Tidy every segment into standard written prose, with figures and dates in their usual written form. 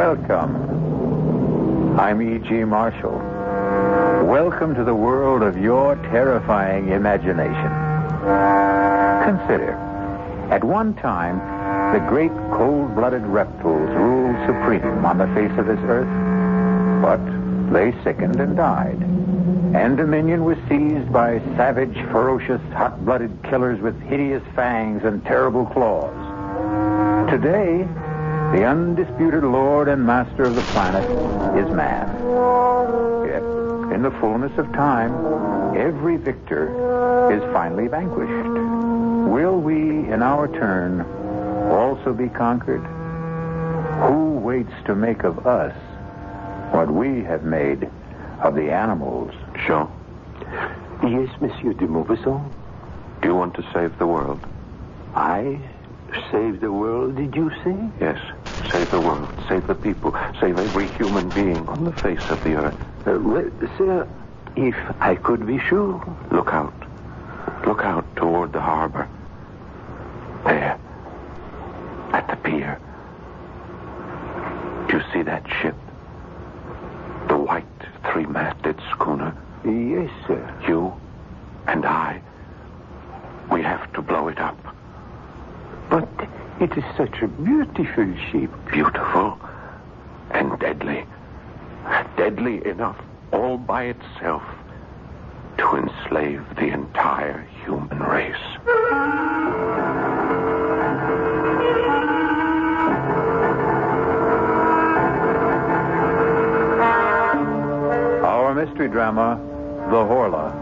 Welcome. I'm E.G. Marshall. Welcome to the world of your terrifying imagination. Consider, at one time, the great cold-blooded reptiles ruled supreme on the face of this earth. But they sickened and died, and dominion was seized by savage, ferocious, hot-blooded killers with hideous fangs and terrible claws. Today, the undisputed lord and master of the planet is man. Yet, in the fullness of time, every victor is finally vanquished. Will we, in our turn, also be conquered? Who waits to make of us what we have made of the animals? Jean? Yes, Monsieur de Maupassant. Do you want to save the world? I? Save the world, did you say? Yes. Save the world. Save the people. Save every human being on the face of the earth. Well, sir, if I could be sure. Look out. Look out toward the harbor. There. At the pier. Do you see that ship? The white three-masted schooner? Yes, sir. You and I. We have to blow it up. But it is such a beautiful ship. Beautiful and deadly. Deadly enough all by itself to enslave the entire human race. Our mystery drama, The Horla,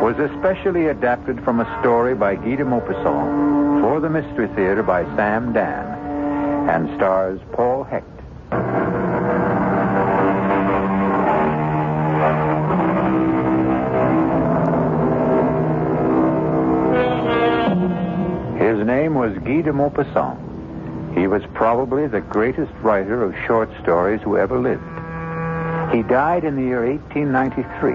was especially adapted from a story by Guy de Maupassant for the Mystery Theater by Sam Dan and stars Paul Hecht. His name was Guy de Maupassant. He was probably the greatest writer of short stories who ever lived. He died in the year 1893.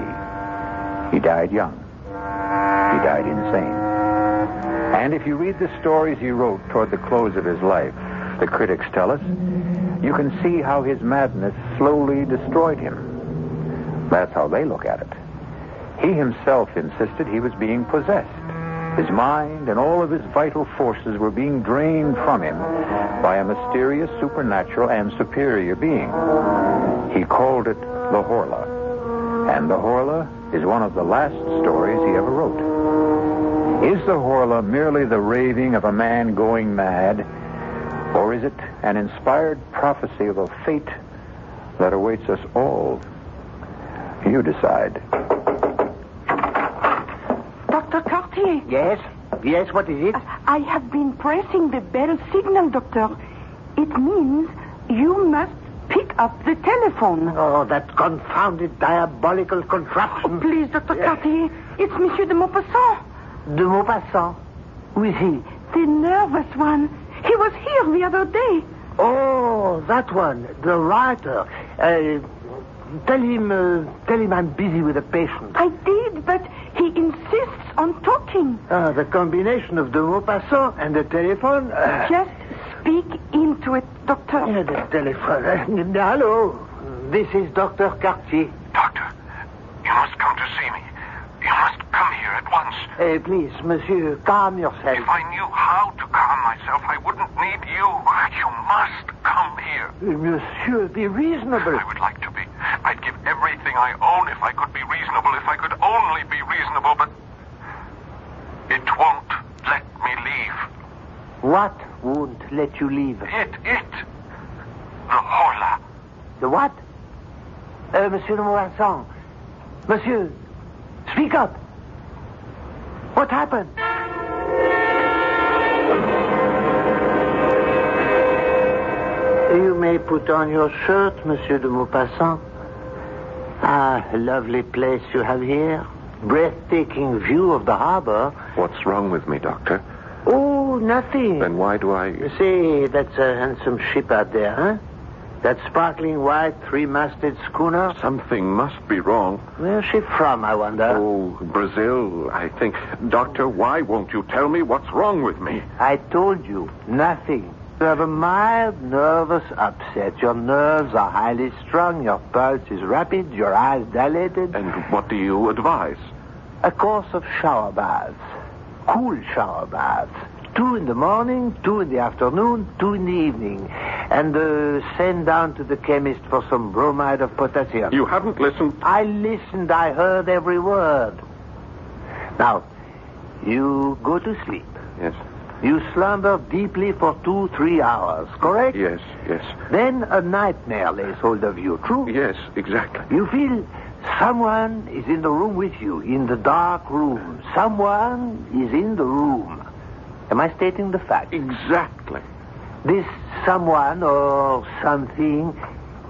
He died young. He died insane. And if you read the stories he wrote toward the close of his life, the critics tell us, you can see how his madness slowly destroyed him. That's how they look at it. He himself insisted he was being possessed. His mind and all of his vital forces were being drained from him by a mysterious, supernatural, and superior being. He called it the Horla. And the Horla is one of the last stories he ever wrote. Is the Horla merely the raving of a man going mad, or is it an inspired prophecy of a fate that awaits us all? You decide. Dr. Cartier. Yes? Yes, what is it? I have been pressing the bell signal, Doctor. It means you must pick up the telephone. Oh, that confounded diabolical contraption. Oh, please, Dr. Cartier. It's Monsieur de Maupassant. De Maupassant? Who is he? The nervous one. He was here the other day. Oh, that one. The writer. Tell him I'm busy with a patient. I did, but he insists on talking. The combination of de Maupassant and the telephone. Just speak into it, Doctor. The telephone. Hello. This is Dr. Cartier. Doctor, you must come to see me. You must come here at once. Please, monsieur, calm yourself. If I knew how to calm myself, I wouldn't need you. You must come here. Monsieur, be reasonable. I would like to be. I'd give everything I own if I could be reasonable, if I could only be reasonable, but it won't let me leave. What won't let you leave? It. The Horla. The what? Monsieur de Maupassant. Monsieur, speak up. What happened? You may put on your shirt, Monsieur de Maupassant. Ah, lovely place you have here. Breathtaking view of the harbor. What's wrong with me, Doctor? Oh, nothing. Then why do I... You see, that's a handsome ship out there, huh? That sparkling white three-masted schooner. Something must be wrong. Where's she from, I wonder? Oh, Brazil, I think. Doctor, why won't you tell me what's wrong with me? I told you, nothing. You have a mild nervous upset. Your nerves are highly strung. Your pulse is rapid. Your eyes dilated. And what do you advise? A course of shower baths. Cool shower baths. 2 in the morning, 2 in the afternoon, 2 in the evening. And send down to the chemist for some bromide of potassium. You haven't listened. I listened. I heard every word. Now, you go to sleep. Yes. You slumber deeply for 2-3 hours, correct? Yes, yes. Then a nightmare lays hold of you, true? Yes, exactly. You feel someone is in the room with you, in the dark room. Someone is in the room. Am I stating the fact? Exactly. This someone or something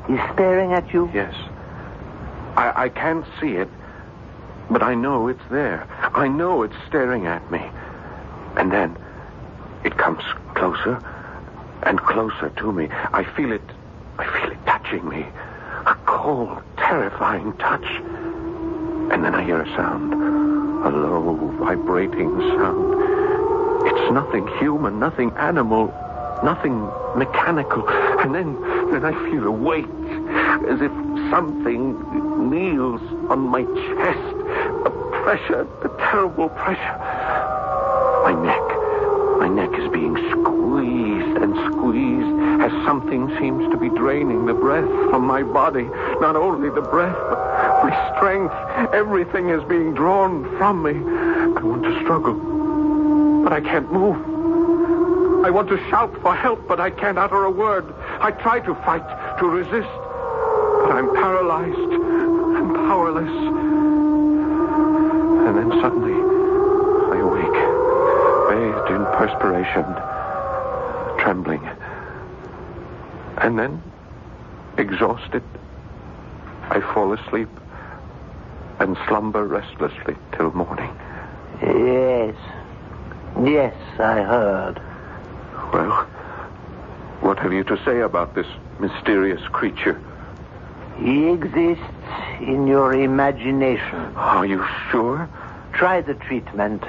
is staring at you? Yes. I can't see it, but I know it's there. I know it's staring at me. And then it comes closer and closer to me. I feel it touching me. A cold, terrifying touch. And then I hear a sound. A low, vibrating sound. It's nothing human, nothing animal, nothing mechanical. And then I feel a weight, as if something kneels on my chest. A pressure, a terrible pressure. My neck is being squeezed and squeezed as something seems to be draining the breath from my body. Not only the breath, but my strength. Everything is being drawn from me. I want to struggle, but I can't move. I want to shout for help, but I can't utter a word. I try to fight, to resist, but I'm paralyzed and powerless. And then suddenly, I awake, bathed in perspiration, trembling. And then, exhausted, I fall asleep and slumber restlessly till morning. Yes, I heard. Well, what have you to say about this mysterious creature? He exists in your imagination. Are you sure? Try the treatment,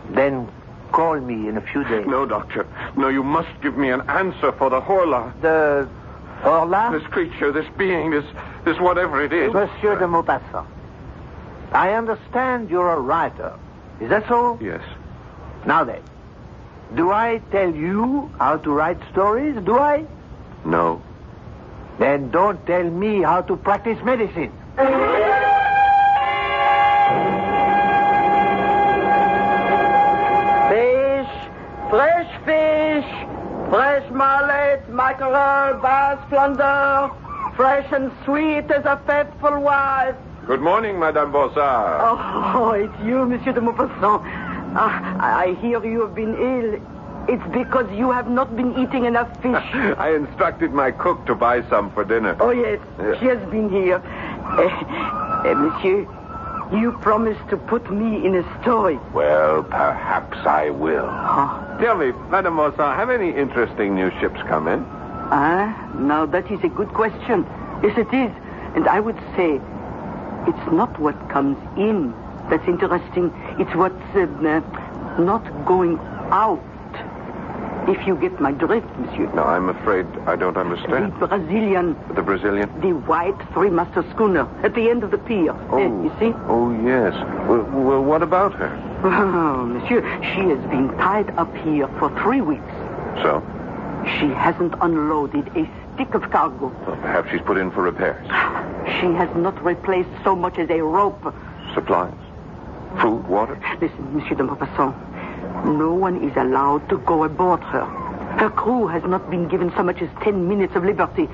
then call me in a few days. No, doctor. No, you must give me an answer for the Horla. The Horla? This creature, this being, this whatever it is. Monsieur de Maupassant, I understand you're a writer. Is that so? Yes. Now then, do I tell you how to write stories? Do I? No. Then don't tell me how to practice medicine. Fish, fresh mullet, mackerel, bass, flounder, fresh and sweet as a faithful wife. Good morning, Madame Bossard. Oh, it's you, Monsieur de Maupassant. I hear you have been ill. It's because you have not been eating enough fish. I instructed my cook to buy some for dinner. Oh, yes. She has been here. Monsieur, you promised to put me in a story. Well, perhaps I will. Tell me, Madame Bossard, have any interesting new ships come in? Now that is a good question. Yes, it is. And I would say it's not what comes in that's interesting. It's what's not going out. If you get my drift, monsieur. No, I'm afraid I don't understand. The Brazilian. The Brazilian? The white three-master schooner at the end of the pier. Oh, you see? Oh, yes. Well, what about her? Oh, monsieur, she has been tied up here for 3 weeks. So? She hasn't unloaded a stick of cargo. Well, perhaps she's put in for repairs. She has not replaced so much as a rope. Supplies? Food, water? Listen, Monsieur de Maupassant. No one is allowed to go aboard her. Her crew has not been given so much as 10 minutes of liberty.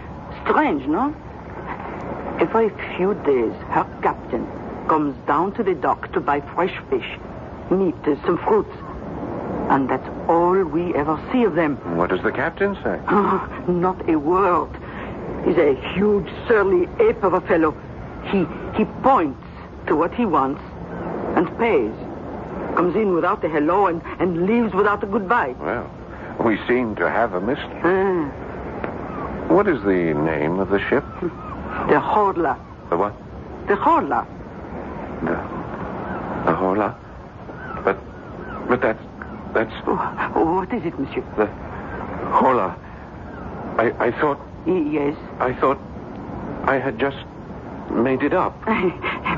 Strange, no? Every few days, her captain comes down to the dock to buy fresh fish, meat, some fruits. And that's all we ever see of them. What does the captain say? Not a word. He's a huge, surly ape of a fellow. He points to what he wants and pays. Comes in without a hello and leaves without a goodbye. Well, we seem to have a mystery. What is the name of the ship? The Horla. The what? The Horla. The Horla? But that's... What is it, monsieur? The Horla. I thought... Yes? I thought I had just made it up.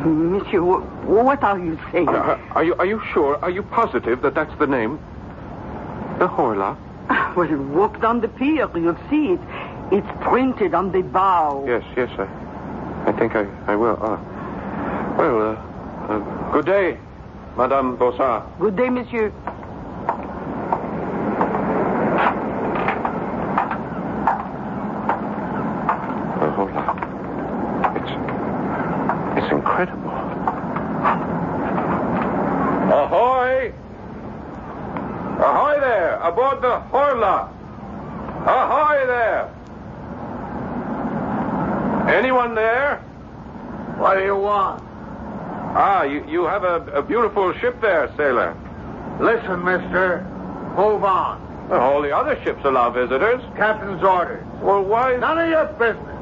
Monsieur, what are you saying? Are you sure? Are you positive that that's the name? The Horla? Well, walk down the pier. You'll see it. It's printed on the bow. Yes. I think I will. Good day, Madame Bossard. Good day, monsieur. Horla. It's incredible. Ahoy! Ahoy there! Aboard the Horla! Ahoy there! Anyone there? What do you want? You have a beautiful ship there, sailor. Listen, mister. Move on. Well, all the other ships allow visitors. Captain's orders. Well, why... None of your business.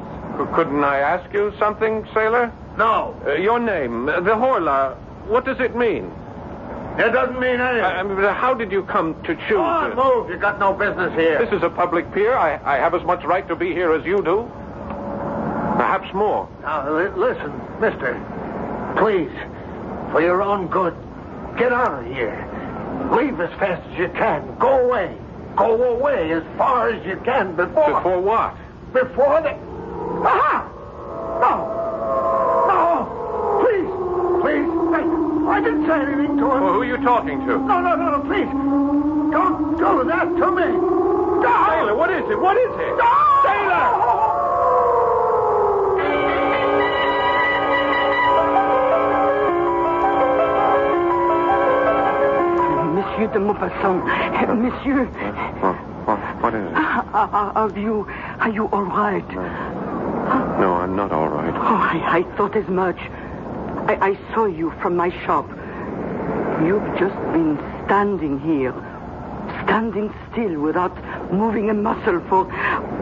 Couldn't I ask you something, sailor? No. Your name, the Horla, what does it mean? It doesn't mean anything. How did you come to choose Go on, it? move. You got no business here. This is a public pier. I have as much right to be here as you do. Perhaps more. Now, listen, mister. Please, for your own good, get out of here. Leave as fast as you can. Go away. Go away as far as you can before... Before what? Before the... Aha! No! Please! I didn't say anything to him. Well, who are you talking to? No, please. Don't do that to me. No! Sailor, what is it? What is it? No! Sailor! Monsieur de Maupassant. Monsieur. What is it? Are you all right? No, I'm not all right. I thought as much. I saw you from my shop. You've just been standing here. Standing still without moving a muscle for...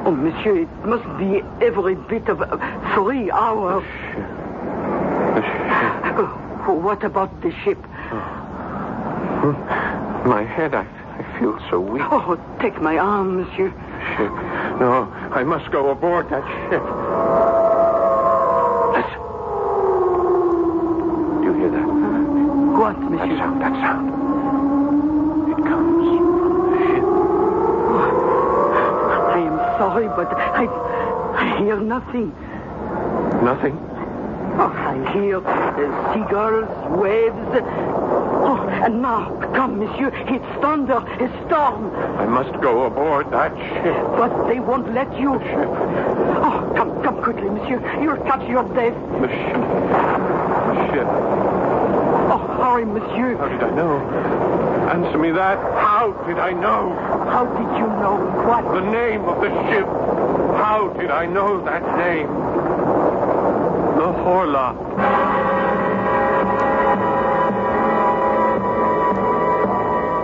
Oh, monsieur, it must be every bit of 3 hours. The ship. What about the ship? My head, I feel so weak. Oh, take my arm, monsieur. Ship. No, I must go aboard that ship. Listen. Do you hear that? What, monsieur? That sound. It comes from the ship. I am sorry, but I hear nothing. Nothing? Oh, I hear seagulls, waves. Oh, and now, come, monsieur. It's thunder, a storm. I must go aboard that ship. But they won't let you. The ship. Oh, come quickly, monsieur. You'll catch your death. The ship. The ship. Oh, hurry, monsieur. How did I know? Answer me that. How did I know? How did you know what? The name of the ship. How did I know that name? The Horla.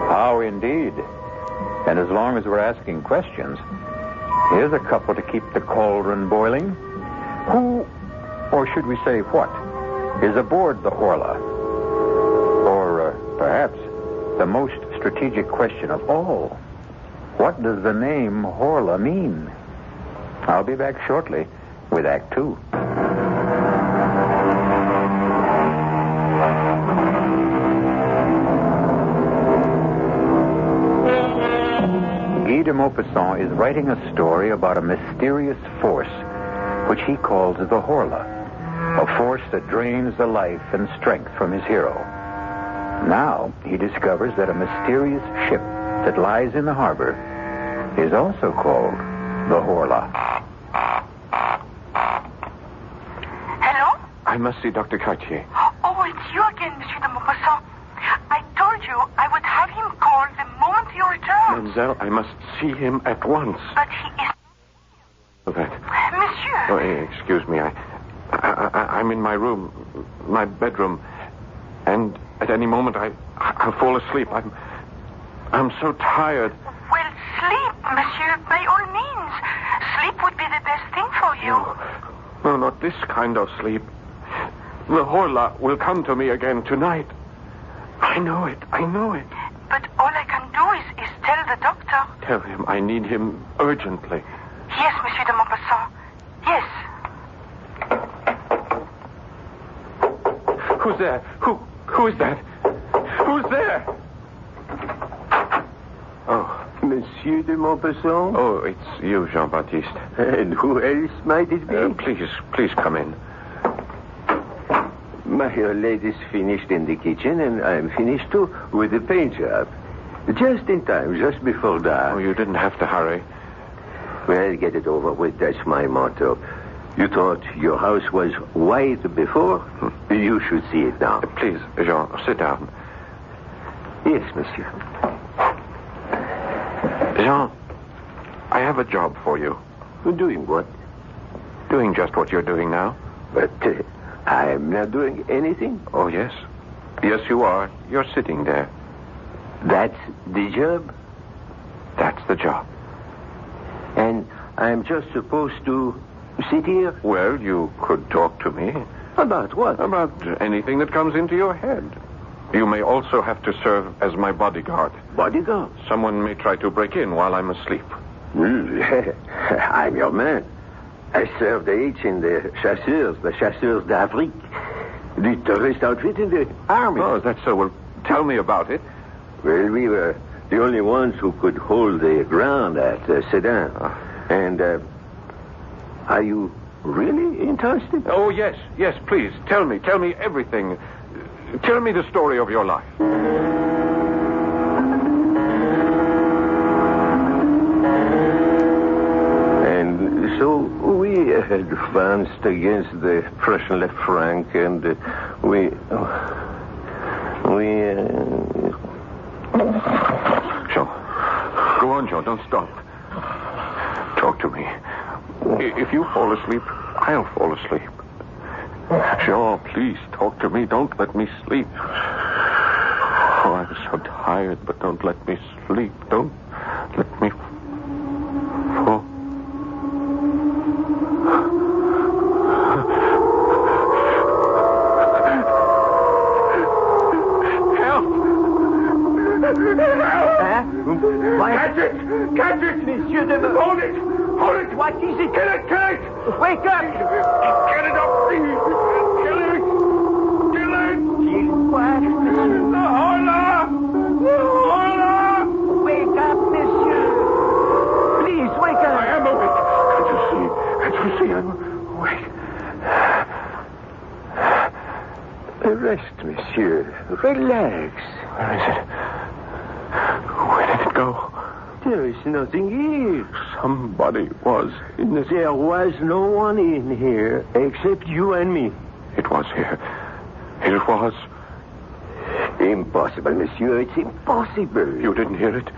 How indeed. And as long as we're asking questions, here's a couple to keep the cauldron boiling. Who, or should we say what, is aboard the Horla? Or perhaps the most strategic question of all, what does the name Horla mean? I'll be back shortly with Act 2. Guy de Maupassant is writing a story about a mysterious force which he calls the Horla, a force that drains the life and strength from his hero. Now he discovers that a mysterious ship that lies in the harbor is also called the Horla. Hello? I must see Dr. Cartier. Oh, it's you again, Monsieur de Maupassant. I told you I would have him called the moment you return. Mademoiselle, I must see him at once. But he is... That. Monsieur. Oh, excuse me. I'm in my room, my bedroom, and at any moment I'll fall asleep. I'm so tired. Well, sleep, Monsieur, by all means. Sleep would be the best thing for you. No, not this kind of sleep. The Horla will come to me again tonight. I know it. But all I can do is tell the doctor. Tell him I need him urgently. Yes, Who's there? Who is that? Who's there? Oh. Monsieur de Maupassant? Oh, it's you, Jean-Baptiste. And who else might it be? Please come in. My lady's finished in the kitchen, and I'm finished, too, with the paint job. Just in time, just before dark. Oh, you didn't have to hurry. Well, get it over with. That's my motto. You thought your house was white before? You should see it now. Please, Jean, sit down. Yes, monsieur. Jean, I have a job for you. Doing what? Doing just what you're doing now. But I'm not doing anything. Oh, yes. Yes, you are. You're sitting there. That's the job? That's the job. And I'm just supposed to sit here? Well, you could talk to me. About what? About anything that comes into your head. You may also have to serve as my bodyguard. Bodyguard? Someone may try to break in while I'm asleep. I'm your man. I served H in the Chasseurs d'Afrique. The tourist outfit in the army. Oh, that's so. Well, tell me about it. Well, we were the only ones who could hold the ground at Sedan. And, are you really interested? Oh, yes, please. Tell me everything. Tell me the story of your life. And so we advanced against the Prussian left flank, and we... Jean. Go on, Jean. Don't stop. Talk to me. If you fall asleep, I'll fall asleep. Jean, please talk to me. Don't let me sleep. Oh, I'm so tired, but don't let me sleep. Don't let me fall. Help! Catch it! Monsieur de... Hold it! What is it? Kill it! Wake up! Get it up, please! Kill it! Kill what? The Horla! Wake up, monsieur! Please, wake up! I am awake. Can't you see? I'm awake. Rest, monsieur. Relax. Where is it? Where did it go? There is nothing here. Somebody was in this. There was no one in here except you and me. It was here. It was. Impossible, monsieur. It's impossible. You didn't hear it?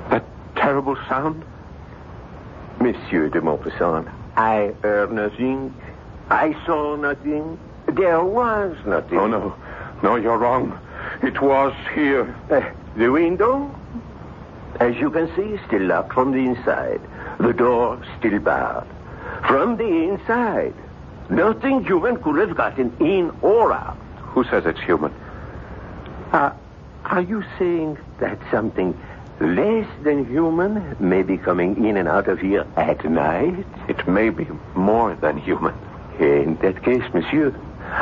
That terrible sound? Monsieur de Maupassant, I heard nothing. I saw nothing. There was nothing. Oh, no. No, you're wrong. It was here. The window? As you can see, still locked from the inside. The door still barred. From the inside. Nothing human could have gotten in or out. Who says it's human? Are you saying that something less than human may be coming in and out of here at night? It may be more than human. In that case, monsieur,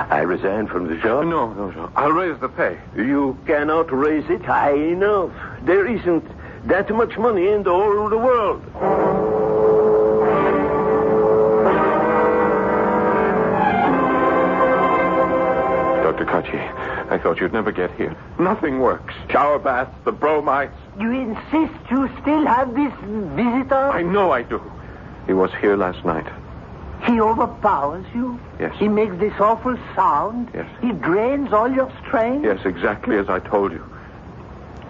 I resign from the job. No, Jean. I'll raise the pay. You cannot raise it high enough. There isn't that much money in the whole of the world. Dr. Cartier, I thought you'd never get here. Nothing works. Shower baths, the bromides. You insist you still have this visitor? I know I do. He was here last night. He overpowers you? Yes. He makes this awful sound? Yes. He drains all your strength? Yes, exactly as I told you.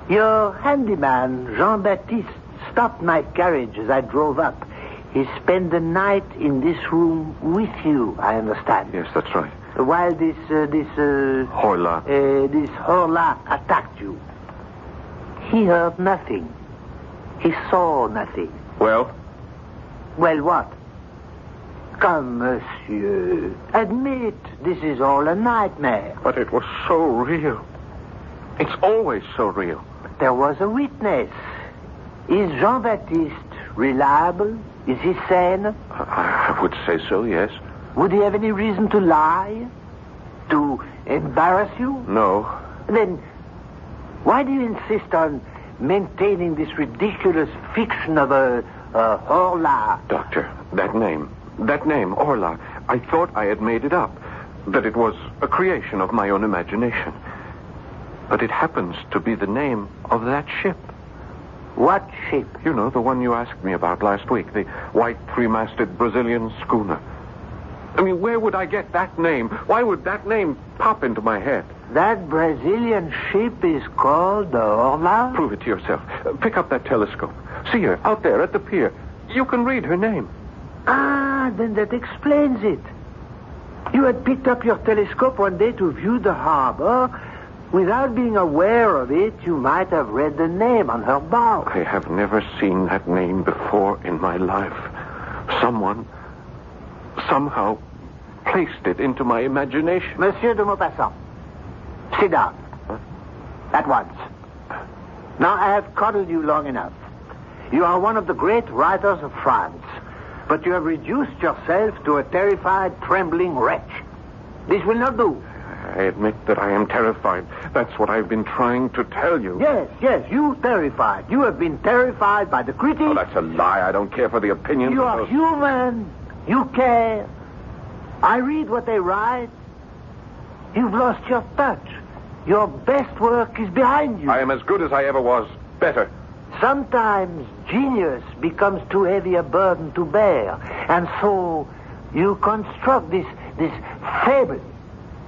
Your handyman, Jean-Baptiste, stopped my carriage as I drove up. He spent the night in this room with you, I understand. Yes, that's right. While this Horla. This Horla attacked you. He heard nothing. He saw nothing. Well? Well, what? Come, monsieur. Admit this is all a nightmare. But it was so real. It's always so real. There was a witness. Is Jean-Baptiste reliable? Is he sane? I would say so, yes. Would he have any reason to lie? To embarrass you? No. Then why do you insist on maintaining this ridiculous fiction of a Horla? Doctor, that name, Horla, I thought I had made it up, that it was a creation of my own imagination. But it happens to be the name of that ship. What ship? You know, the one you asked me about last week, the white three-masted Brazilian schooner. I mean, where would I get that name? Why would that name pop into my head? That Brazilian ship is called the Horla? Prove it to yourself. Pick up that telescope. See her out there at the pier. You can read her name. Ah, then that explains it. You had picked up your telescope one day to view the harbor. Without being aware of it, you might have read the name on her bow. I have never seen that name before in my life. Someone somehow placed it into my imagination. Monsieur de Maupassant, sit down. Huh? At once. Now, I have coddled you long enough. You are one of the great writers of France, but you have reduced yourself to a terrified, trembling wretch. This will not do. I admit that I am terrified. That's what I've been trying to tell you. Yes, you terrified. You have been terrified by the critics. Oh, that's a lie. I don't care for the opinions You of are those... human. You care. I read what they write. You've lost your touch. Your best work is behind you. I am as good as I ever was. Better. Sometimes genius becomes too heavy a burden to bear. And so you construct this fable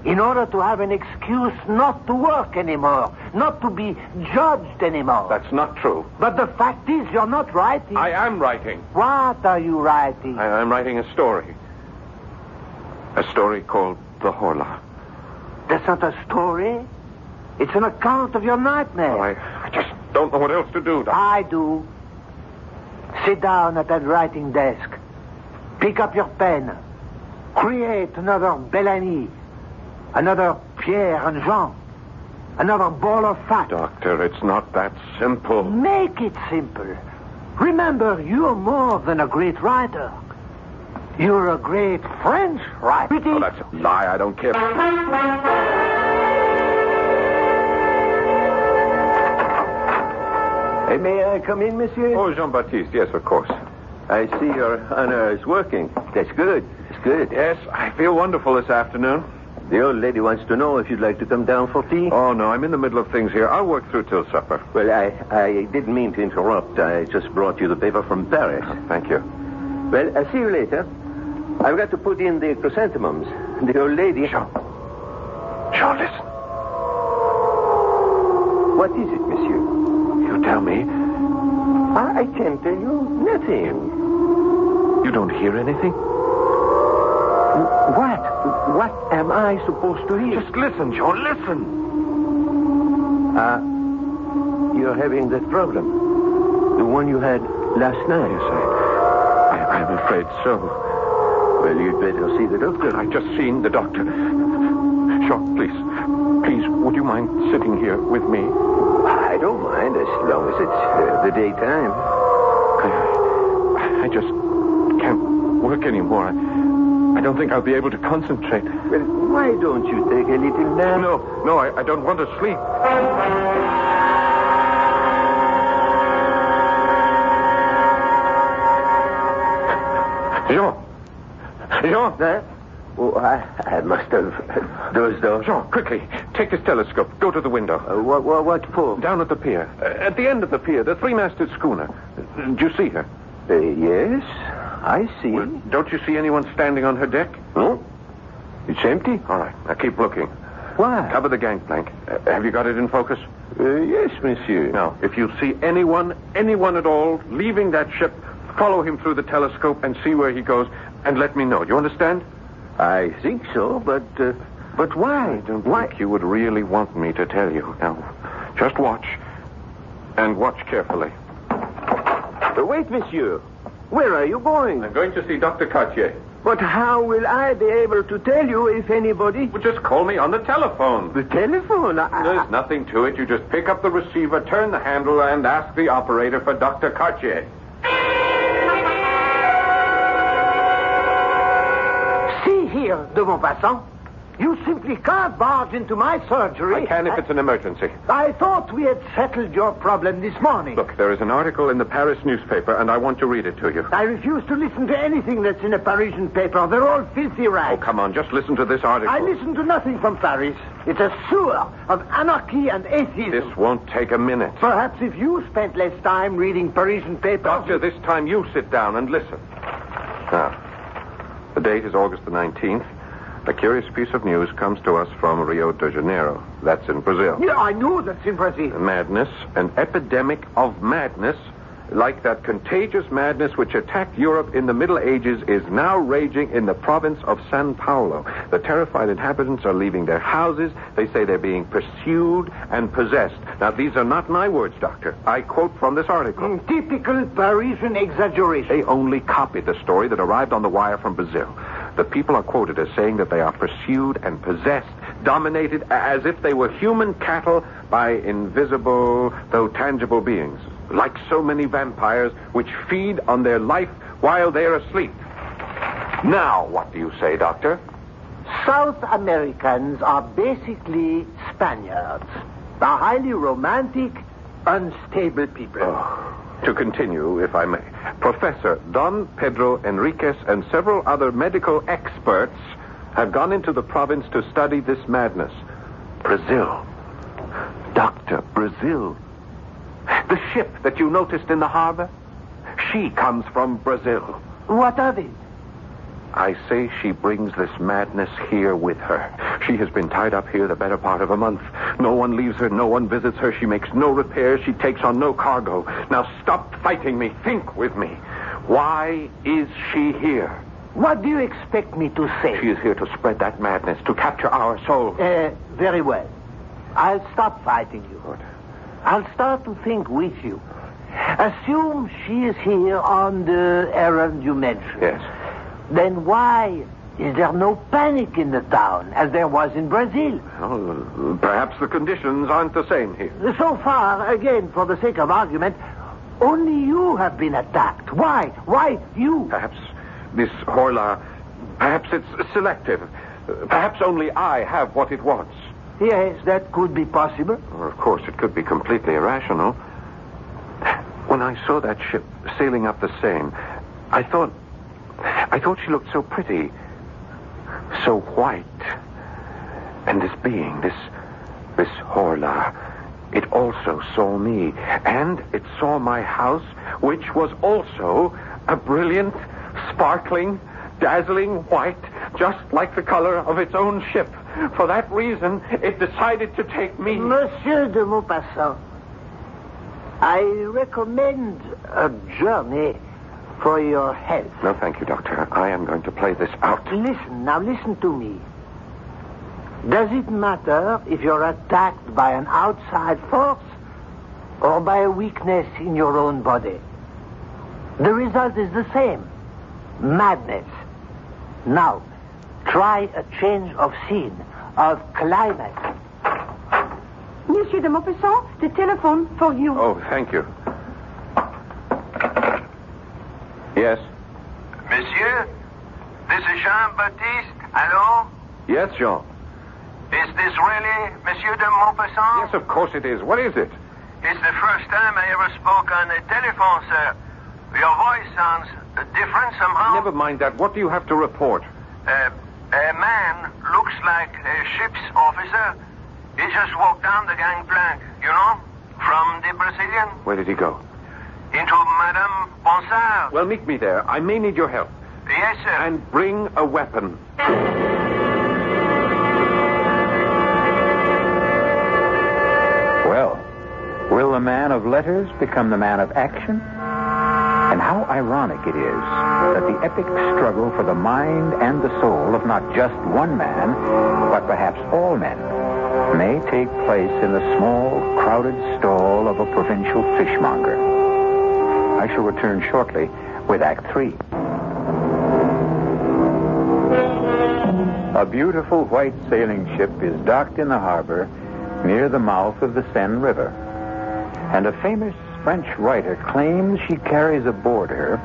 in order to have an excuse not to work anymore, not to be judged anymore. That's not true. But the fact is, you're not writing. I am writing. What are you writing? I'm writing a story. A story called The Horla. That's not a story. It's an account of your nightmare. Oh, I just don't know what else to do. I do. Sit down at that writing desk. Pick up your pen. Create another Bellamy. Another Pierre and Jean. Another ball of fat. Doctor, it's not that simple. Make it simple. Remember, you're more than a great writer. You're a great French writer. Oh, that's a lie. I don't care. May I come in, monsieur? Oh, Jean-Baptiste, yes, of course. I see your honor is working. That's good. It's good. Yes, I feel wonderful this afternoon. The old lady wants to know if you'd like to come down for tea. Oh, no, I'm in the middle of things here. I'll work through till supper. Well, I didn't mean to interrupt. I just brought you the paper from Paris. Thank you. Well, I'll see you later. I've got to put in the chrysanthemums. The old lady... Jean, listen. What is it, monsieur? You tell me. I can't tell you nothing. You don't hear anything? What? What am I supposed to hear? Just listen, Jean, listen. You're having that problem. The one you had last night. Yes, I'm afraid so. Well, you'd better see the doctor. I've just seen the doctor. Jean, please, would you mind sitting here with me? I don't mind as long as it's the daytime. I just can't work anymore. I don't think I'll be able to concentrate. Well, why don't you take a little nap? No, I don't want to sleep. Jean! Huh? Oh, I must have dozed off. Jean, quickly, take this telescope. Go to the window. What for? Down at the pier. At the end of the pier, the three-masted schooner. Do you see her? Yes, I see. Well, don't you see anyone standing on her deck? No. It's empty. All right, now keep looking. Why? Cover the gangplank. Have you got it in focus? Yes, monsieur. Now, if you see anyone at all, leaving that ship, follow him through the telescope and see where he goes, and let me know. Do you understand? I think so, but why? I don't think you would really want me to tell you. Now, just watch. And watch carefully. Wait, monsieur. Where are you going? I'm going to see Dr. Cartier. But how will I be able to tell you if anybody... Well, just call me on the telephone. The telephone? There's nothing to it. You just pick up the receiver, turn the handle, and ask the operator for Dr. Cartier. See here, de Maupassant. You simply can't barge into my surgery. I can if it's an emergency. I thought we had settled your problem this morning. Look, there is an article in the Paris newspaper, and I want to read it to you. I refuse to listen to anything that's in a Parisian paper. They're all filthy rags. Oh, come on, just listen to this article. I listen to nothing from Paris. It's a sewer of anarchy and atheism. This won't take a minute. Perhaps if you spent less time reading Parisian papers... Doctor, this time you sit down and listen. Now, the date is August the 19th. A curious piece of news comes to us from Rio de Janeiro. That's in Brazil. Yeah, I know that's in Brazil. Madness, an epidemic of madness, like that contagious madness which attacked Europe in the Middle Ages, is now raging in the province of São Paulo. The terrified inhabitants are leaving their houses. They say they're being pursued and possessed. Now, these are not my words, Doctor. I quote from this article. Typical Parisian exaggeration. They only copied the story that arrived on the wire from Brazil. The people are quoted as saying that they are pursued and possessed, dominated as if they were human cattle by invisible, though tangible beings, like so many vampires which feed on their life while they're asleep. Now, what do you say, Doctor? South Americans are basically Spaniards. They're highly romantic, unstable people. To continue, if I may, Professor Don Pedro Enriquez and several other medical experts have gone into the province to study this madness. Brazil. Doctor, Brazil. The ship that you noticed in the harbor, she comes from Brazil. What of it? I say she brings this madness here with her. She has been tied up here the better part of a month. No one leaves her, no one visits her. She makes no repairs, she takes on no cargo. Now stop fighting me. Think with me. Why is she here? What do you expect me to say? She is here to spread that madness, to capture our souls. Very well. I'll stop fighting you. Good. I'll start to think with you. Assume she is here on the errand you mentioned. Yes. Then why is there no panic in the town, as there was in Brazil? Well, perhaps the conditions aren't the same here. So far, again, for the sake of argument, only you have been attacked. Why? Why you? Perhaps this Horla, perhaps it's selective. Perhaps only I have what it wants. Yes, that could be possible. Or, of course, it could be completely irrational. When I saw that ship sailing up the Seine, I thought she looked so pretty, so white. And this being, this Horla, it also saw me. And it saw my house, which was also a brilliant, sparkling, dazzling white, just like the color of its own ship. For that reason, it decided to take me. Monsieur de Maupassant, I recommend a journey for your health. No, thank you, Doctor. I am going to play this out. Listen to me. Does it matter if you're attacked by an outside force or by a weakness in your own body? The result is the same. Madness. Now, try a change of scene, of climate. Monsieur de Maupassant, the telephone for you. Oh, thank you. Yes? Monsieur, this is Jean-Baptiste. Hello? Yes, Jean. Is this really Monsieur de Maupassant? Yes, of course it is. What is it? It's the first time I ever spoke on the telephone, sir. Your voice sounds different somehow. Never mind that. What do you have to report? A man looks like a ship's officer. He just walked down the gangplank, you know, from the Brazilian. Where did he go? Into Madame Bonsard. Well, meet me there. I may need your help. Yes, sir. And bring a weapon. Well, will the man of letters become the man of action? And how ironic it is that the epic struggle for the mind and the soul of not just one man, but perhaps all men, may take place in the small, crowded stall of a provincial fishmonger. I shall return shortly with Act 3. A beautiful white sailing ship is docked in the harbor near the mouth of the Seine River. And a famous French writer claims she carries aboard her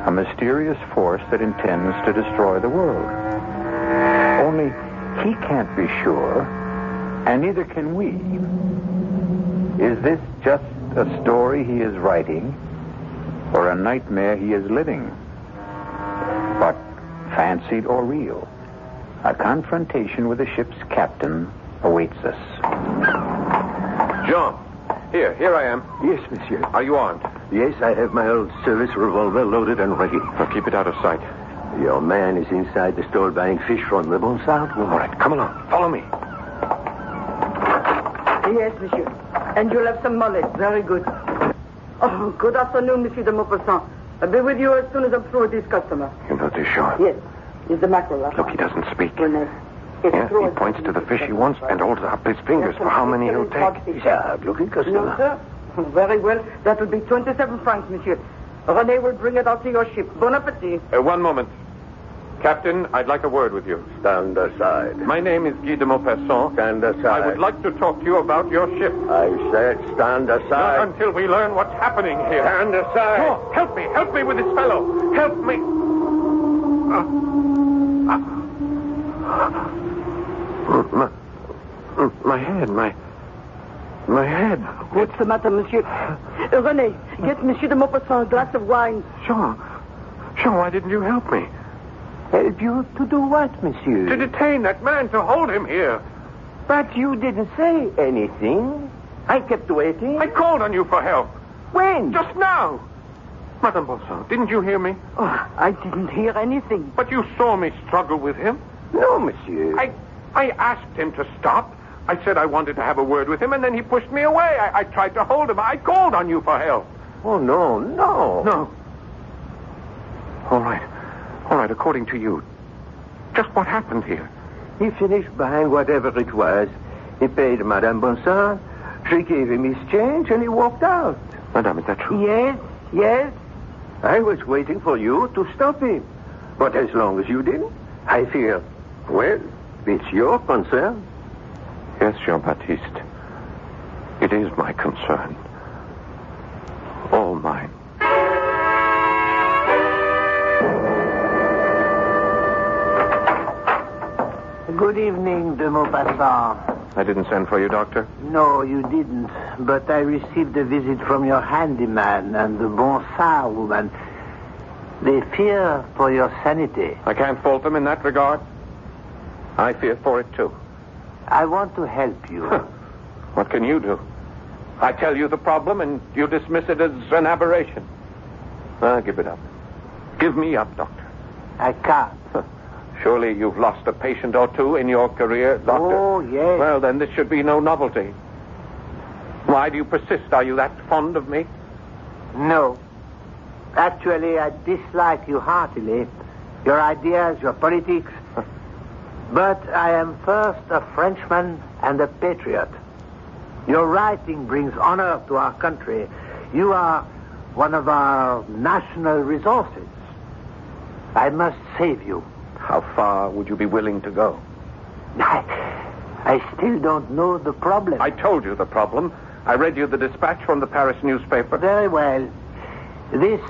a mysterious force that intends to destroy the world. Only He can't be sure, and neither can we. Is this just a story he is writing, or a nightmare he is living? But fancied or real, a confrontation with the ship's captain awaits us. Jean, here I am. Yes, monsieur. Are you armed? Yes, I have my old service revolver loaded and ready. Now keep it out of sight. Your man is inside the store buying fish from the Bonsard. All right, come along. Follow me. Yes, monsieur. And you'll have some mullet. Very good. Oh, good afternoon, Monsieur de Maupassant. I'll be with you as soon as I'm through with this customer. You know this, Jean? Yes. It's the mackerel. Look, he doesn't speak. Renee. Yeah, he points to the fish he wants and holds up his fingers for how many he'll take. He's a hard-looking customer. No, sir. Very well. That will be 27 francs, monsieur. René will bring it out to your ship. Bon appetit. One moment. Captain, I'd like a word with you. Stand aside. My name is Guy de Maupassant. Stand aside. I would like to talk to you about your ship. I said stand aside. Not until we learn what's happening here. Stand aside. Oh, help me with this fellow. Help me. My head. What's the matter, monsieur? René, get Monsieur de Maupassant a glass of wine. Jean, why didn't you help me? Help you to do what, monsieur? To detain that man, to hold him here. But you didn't say anything. I kept waiting. I called on you for help. When? Just now. Madame Bonsard, didn't you hear me? Oh, I didn't hear anything. But you saw me struggle with him. No, monsieur. I asked him to stop. I said I wanted to have a word with him, and then he pushed me away. I tried to hold him. I called on you for help. Oh, no. No. All right, according to you, just what happened here? He finished buying whatever it was. He paid Madame Bonsard. She gave him his change, and he walked out. Madame, is that true? Yes. I was waiting for you to stop him. But as long as you didn't, I fear, well, it's your concern. Yes, Jean-Baptiste. It is my concern. All mine. Good evening, de Maupassant. I didn't send for you, Doctor. No, you didn't. But I received a visit from your handyman and the Bonsard woman. They fear for your sanity. I can't fault them in that regard. I fear for it, too. I want to help you. What can you do? I tell you the problem, and you dismiss it as an aberration. Give it up. Give me up, Doctor. I can't. Surely you've lost a patient or two in your career, Doctor. Oh, yes. Well, then this should be no novelty. Why do you persist? Are you that fond of me? No. Actually, I dislike you heartily. Your ideas, your politics. But I am first a Frenchman and a patriot. Your writing brings honor to our country. You are one of our national resources. I must save you. How far would you be willing to go? I still don't know the problem. I told you the problem. I read you the dispatch from the Paris newspaper. Very well. This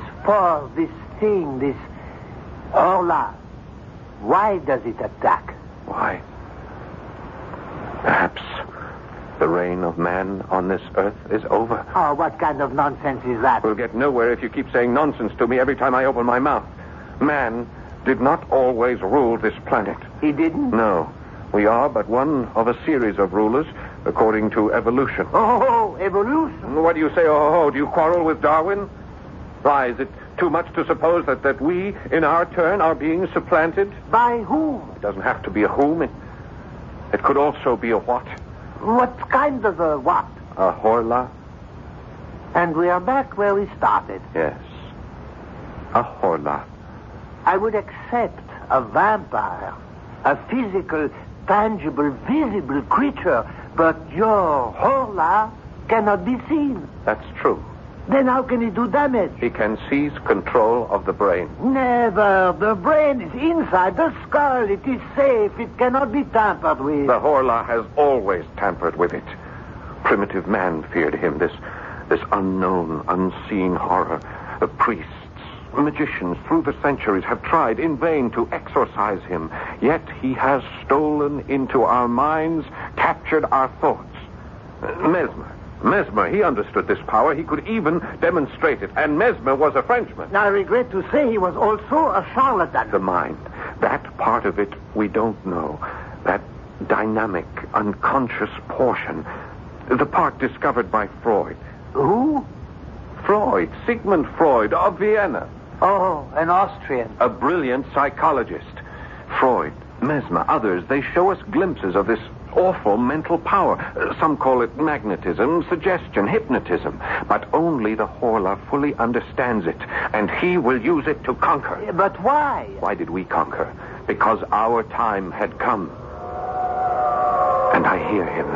thing, this Horla, why does it attack? Why? Perhaps the reign of man on this earth is over. Oh, what kind of nonsense is that? We'll get nowhere if you keep saying nonsense to me every time I open my mouth. Man did not always rule this planet. He didn't? No. We are but one of a series of rulers according to evolution. Oh, evolution. What do you say, oh, do you quarrel with Darwin? Why, is it too much to suppose that we, in our turn, are being supplanted? By whom? It doesn't have to be a whom. It could also be a what. What kind of a what? A Horla. And we are back where we started. Yes. A Horla. I would accept a vampire, a physical, tangible, visible creature, but your Horla cannot be seen. That's true. Then how can he do damage? He can seize control of the brain. Never. The brain is inside the skull. It is safe. It cannot be tampered with. The Horla has always tampered with it. Primitive man feared him, this unknown, unseen horror. The priests, magicians through the centuries have tried in vain to exorcise him. Yet he has stolen into our minds, captured our thoughts. Mesmer, he understood this power. He could even demonstrate it. And Mesmer was a Frenchman. I regret to say he was also a charlatan. The mind. That part of it we don't know. That dynamic, unconscious portion. The part discovered by Freud. Who? Freud. Sigmund Freud of Vienna. Oh, an Austrian. A brilliant psychologist. Freud, Mesmer, others, they show us glimpses of this awful mental power. Some call it magnetism, suggestion, hypnotism. But only the Horla fully understands it, and he will use it to conquer. But why? Why did we conquer? Because our time had come. And I hear him.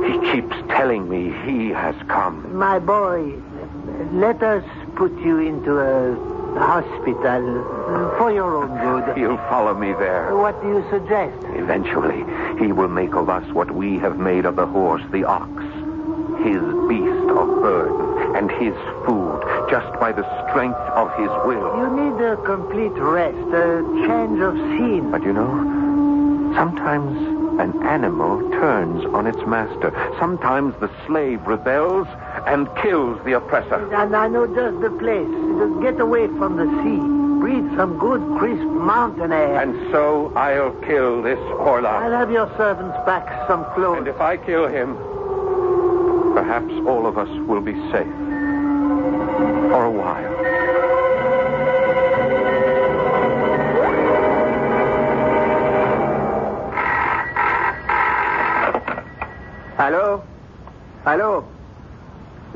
He keeps telling me he has come. My boy, let us put you into a hospital for your own good. He'll follow me there. What do you suggest? Eventually, he will make of us what we have made of the horse, the ox. His beast of burden and his food, just by the strength of his will. You need a complete rest, a change of scene. But you know, sometimes an animal turns on its master. Sometimes the slave rebels and kills the oppressor. And I know just the place. Just get away from the sea. Breathe some good, crisp mountain air. And so I'll kill this Horla. I'll have your servants pack some clothes. And if I kill him, perhaps all of us will be safe. For a while. Hello? Hello?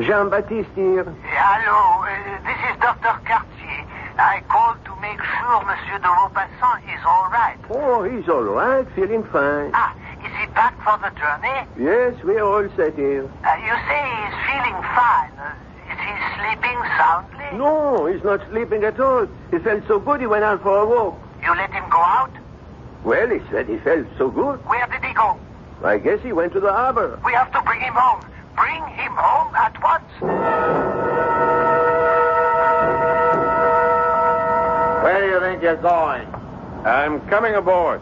Jean-Baptiste here. Hello, this is Dr. Cartier. I called to make sure Monsieur de Maupassant is all right. Oh, he's all right, feeling fine. Ah, is he back for the journey? Yes, we're all set here. You say he's feeling fine. Is he sleeping soundly? No, he's not sleeping at all. He felt so good he went out for a walk. You let him go out? Well, he said he felt so good. Where did he go? I guess he went to the harbor. We have to bring him home. Bring him home at once. Where do you think you're going? I'm coming aboard.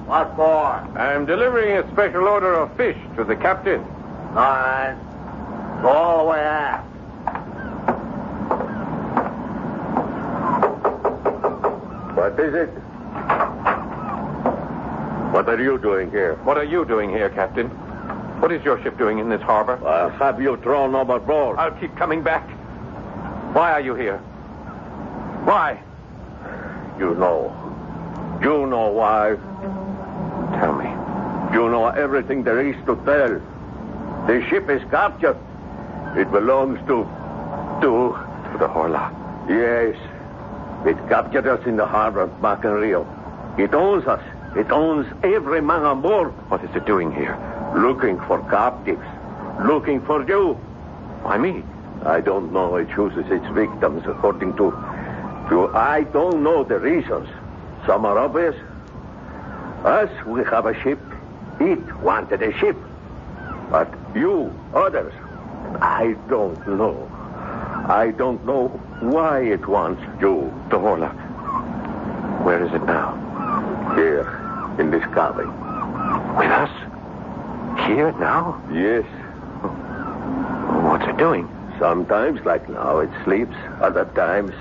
What for? I'm delivering a special order of fish to the captain. All right. Go all the way aft. What is it? What are you doing here? What are you doing here, Captain? What is your ship doing in this harbor? I'll have you thrown overboard. I'll keep coming back. Why are you here? Why? You know. You know why. Tell me. You know everything there is to tell. The ship is captured. It belongs to the Horla. Yes. It captured us in the harbor back in Rio. It owns us. It owns every man on board. What is it doing here? Looking for captives. Looking for you. Why me? I don't know. It chooses its victims according to... I don't know the reasons. Some are obvious. Us, we have a ship. It wanted a ship. But you, others, I don't know. I don't know why it wants you. The Horla. Where is it now? Here, in this cabin. With us? Here now? Yes. What's it doing? Sometimes, like now, it sleeps. Other times,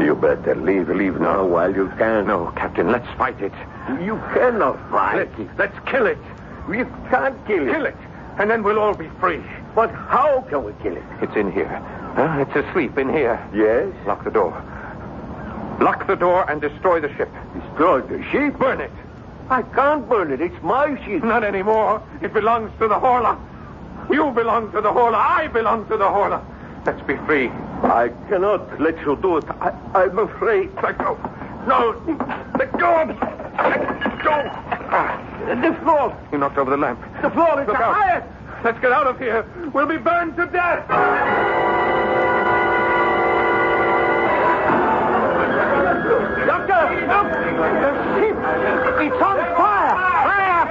you better leave now while you can. No, Captain, let's fight it. You cannot fight. Let's kill it. You can't kill it. Kill it, and then we'll all be free. But how can we kill it? It's in here. It's asleep in here. Yes? Lock the door. Lock the door and destroy the ship. Destroy the ship? Burn it. I can't burn it. It's my ship. Not anymore. It belongs to the Horla. You belong to the Horla. I belong to the Horla. Let's be free. I cannot let you do it. I'm afraid. Let go. No. Let go of me. Let go. The floor. You knocked over the lamp. The floor is Look the out. highest. Let's get out of here. We'll be burned to death. Doctor, look. The ship. It's on fire. Fire.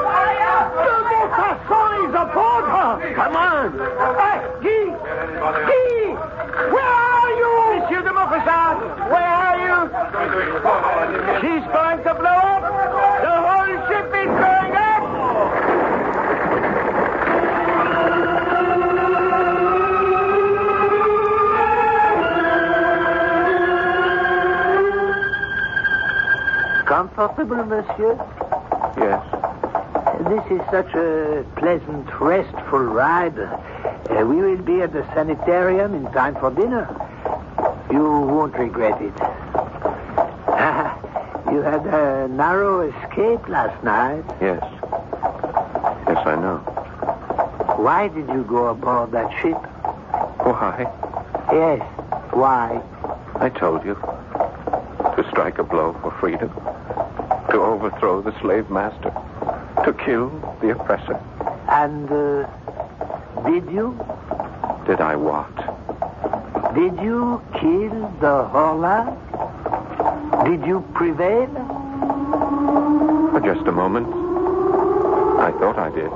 Fire. The Maupassant is aboard her. Come on. Guy. Where are you? The She's going to blow up. The whole ship is going up. Comfortable, monsieur? Yes. This is such a pleasant, restful ride. We will be at the sanitarium in time for dinner. You won't regret it. You had a narrow escape last night. Yes. Yes, I know. Why did you go aboard that ship? Why? Yes, why? I told you. To strike a blow for freedom. To overthrow the slave master. To kill the oppressor. And, did you? Did I what? Did you kill the Horla? Did you prevail? For just a moment. I thought I did.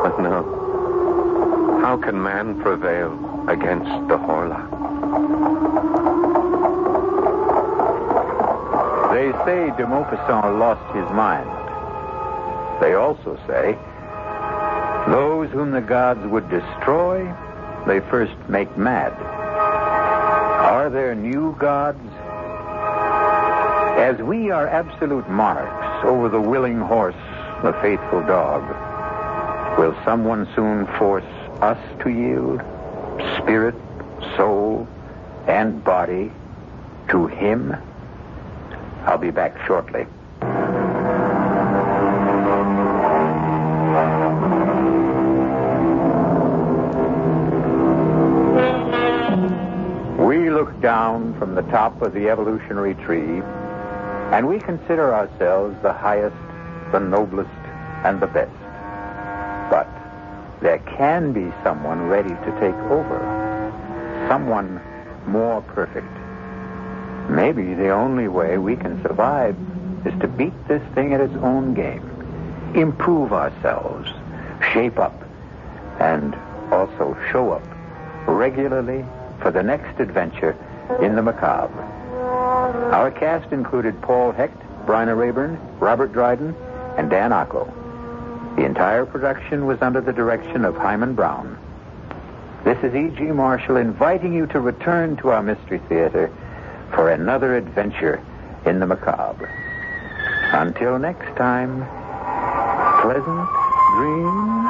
But no. How can man prevail against the Horla? They say de Maupassant lost his mind. They also say those whom the gods would destroy, they first make mad. Are there new gods? As we are absolute monarchs over the willing horse, the faithful dog, will someone soon force us to yield, spirit, soul, and body, to him? I'll be back shortly. We look down from the top of the evolutionary tree, and we consider ourselves the highest, the noblest, and the best. But there can be someone ready to take over. Someone more perfect. Maybe the only way we can survive is to beat this thing at its own game. Improve ourselves, shape up, and also show up regularly for the next adventure in the macabre. Our cast included Paul Hecht, Bryna Raeburn, Robert Dryden, and Dan Ocko. The entire production was under the direction of Hyman Brown. This is E.G. Marshall inviting you to return to our Mystery Theater for another adventure in the macabre. Until next time, pleasant dreams.